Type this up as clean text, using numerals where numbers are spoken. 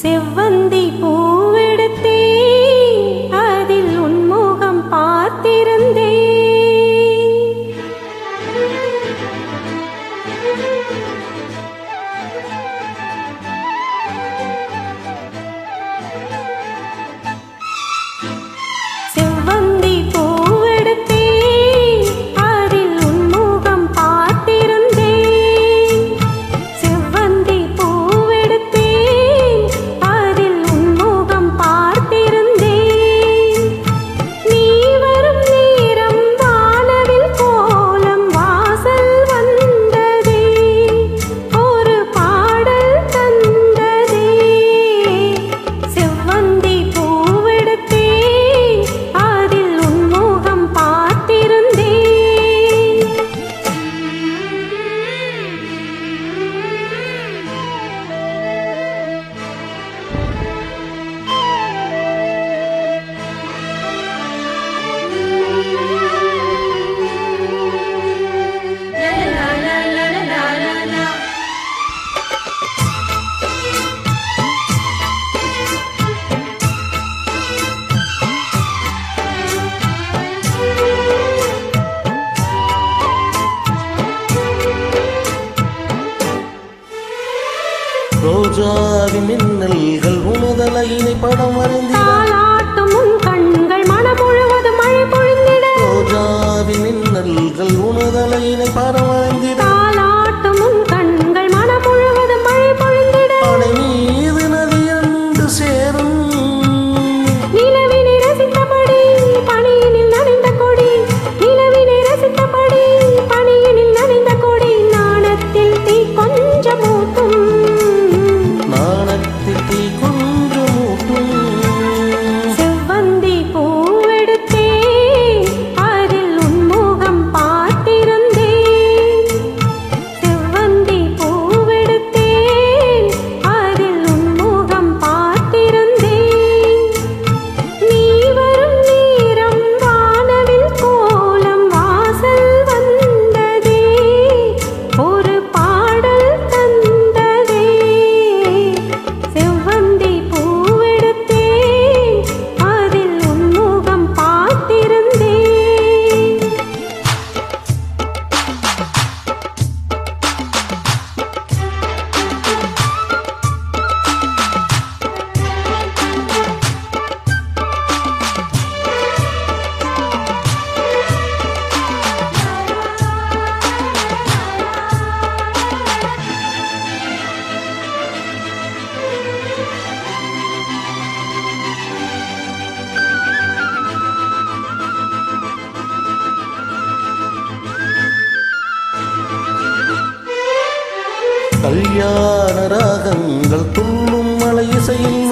செவ்வந்தி பூவெடுத்தே அதில் உன்முகம் பார்த்திருந்தேன். செவ்வந்தி பூவெடுத்தே அதில் உன்முகம் பார்த்திருந்தேன். செவ்வந்தி பூவெடுத்தே அதில் உன்முகம் பார்த்திருந்தேன். நீ வரும் நேரம் வானவில் கோலம் வாசல் வந்ததே, ஒரு பாடல் தந்ததே. செவ்வந்தி பூவெடுத்தே அதில் உன்முகம் பார்த்திருந்தேன். ரோஜாவின் மின்னல்கள் உணதலையினை படம் வரைந்திட, தாலாட்டும் உன் கண்கள் மனம் முழுவதும் மழை பொழிந்திட. ரோஜாவின் மின்னல்கள் உணதலையினை படம் வரைந்திட, தாலாட்டும் உன் கண்கள் மனம் முழுவதும் மழை பொழிந்திட. அணை மீது நதி என்று சேரும் நிலவினை ரசித்தபடி பனியினில் நனைந்த கொடி, நிலவினை ரசித்தபடி பனியினில் நனைந்த கொடி. நாணத்தில் தீ கொஞ்சம் ஊட்டும், நாணத்தில் தீ கொஞ்சம் ஊட்டும். செவ்வந்தி பூவெடுத்தே அதில் உன்முகம் பார்த்திருந்தேன். செவ்வந்தி பூவெடுத்தே அதில் உன்முகம் பார்த்திருந்தேன். நீ வரும் நேரம் வானவில் கோலம் வாசல் வந்ததே, ஒரு பாடல் தந்ததே. செவ்வந்தி பூவெடுத்தே அதில் உன்முகம் பார்த்திருந்தேன். கல்யாண ராகங்கள் துள்ளும் மலை இசையில்